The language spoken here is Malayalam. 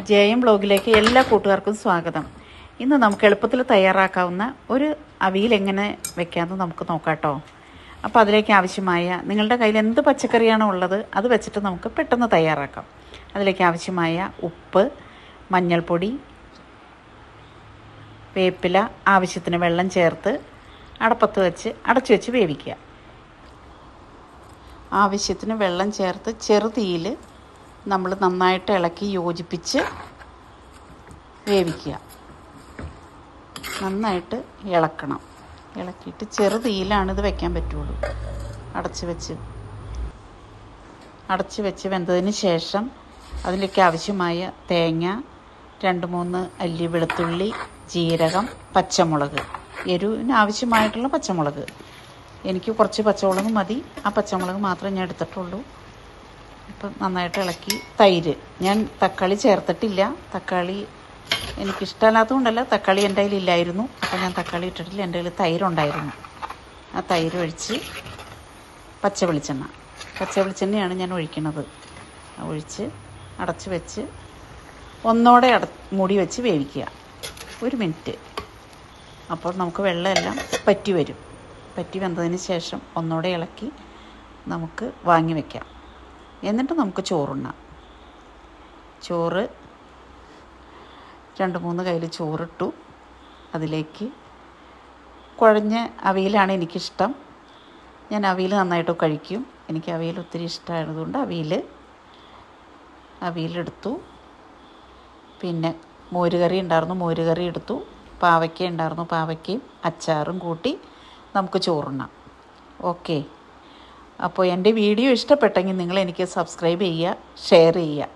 ജയം ബ്ലോഗിലേക്ക് എല്ലാ കൂട്ടുകാർക്കും സ്വാഗതം. ഇന്ന് നമുക്ക് എളുപ്പത്തിൽ തയ്യാറാക്കാവുന്ന ഒരു അവിയൽ എങ്ങനെ വെക്കാമെന്ന് നമുക്ക് നോക്കാം കേട്ടോ. അപ്പോൾ അതിലേക്ക് ആവശ്യമായ നിങ്ങളുടെ കയ്യിൽ എന്ത് പച്ചക്കറിയാണോ ഉള്ളത് അത് വെച്ചിട്ട് നമുക്ക് പെട്ടെന്ന് തയ്യാറാക്കാം. അതിലേക്ക് ആവശ്യമായ ഉപ്പ്, മഞ്ഞൾപ്പൊടി, വേപ്പില, ആവശ്യത്തിന് വെള്ളം ചേർത്ത് അടപ്പത്ത് വെച്ച് അടച്ചു വെച്ച് വേവിക്കുക. ആവശ്യത്തിന് വെള്ളം ചേർത്ത് ചെറുതീയിൽ നമ്മൾ നന്നായിട്ട് ഇളക്കി യോജിപ്പിച്ച് വേവിക്കുക. നന്നായിട്ട് ഇളക്കണം. ഇളക്കിയിട്ട് ചെറുതീയിലാണ് ഇത് വയ്ക്കാൻ പറ്റുള്ളൂ. അടച്ച് വെച്ച് വെന്തതിന് ശേഷം അതിലേക്ക് ആവശ്യമായ തേങ്ങ, 2-3 അല്ലി വെളുത്തുള്ളി, ജീരകം, പച്ചമുളക്, എരിവിന് ആവശ്യമായിട്ടുള്ള പച്ചമുളക്. എനിക്ക് കുറച്ച് പച്ചമുളക് മതി, ആ പച്ചമുളക് മാത്രമേ ഞാൻ എടുത്തിട്ടുള്ളൂ. അപ്പം നന്നായിട്ട് ഇളക്കി. തൈര്, ഞാൻ തക്കാളി ചേർത്തിട്ടില്ല. തക്കാളി എനിക്കിഷ്ടമല്ലാത്തതുകൊണ്ടല്ല, തക്കാളി എൻ്റെ കയ്യിലില്ലായിരുന്നു. അപ്പം ഞാൻ തക്കാളി ഇട്ടിട്ടില്ല. എൻ്റെ കയ്യിൽ തൈരുണ്ടായിരുന്നു. ആ തൈര് ഒഴിച്ച് പച്ച വെളിച്ചെണ്ണയാണ് ഞാൻ ഒഴിക്കുന്നത്. ഒഴിച്ച് അടച്ച് വെച്ച് ഒന്നോടെ മൂടി വെച്ച് വേവിക്കുക 1 മിനിറ്റ്. അപ്പോൾ നമുക്ക് വെള്ളമെല്ലാം പറ്റി വരും. പറ്റി വെന്തതിന് ശേഷം ഒന്നോടെ ഇളക്കി നമുക്ക് വാങ്ങി വയ്ക്കാം. എന്നിട്ട് നമുക്ക് ചോറുണ്ണാം. ചോറ് 2-3 കയ്യിൽ ചോറിട്ടു. അതിലേക്ക് കുഴഞ്ഞ അവിയലാണ് എനിക്കിഷ്ടം. ഞാൻ അവിയൽ നന്നായിട്ട് കഴിക്കും. എനിക്ക് അവിയൽ ഒത്തിരി ഇഷ്ടമായതുകൊണ്ട് അവിയലെടുത്തു. പിന്നെ മോരുകറി ഉണ്ടായിരുന്നു, മോരുകറി എടുത്തു. പാവയ്ക്ക ഉണ്ടായിരുന്നു, പാവയ്ക്കയും അച്ചാറും കൂട്ടി നമുക്ക് ചോറുണ്ണാം. ഓക്കെ. അപ്പോൾ എൻ്റെ വീഡിയോ ഇഷ്ടപ്പെട്ടെങ്കിൽ നിങ്ങൾ എനിക്ക് സബ്സ്ക്രൈബ് ചെയ്യുക, ഷെയർ ചെയ്യുക.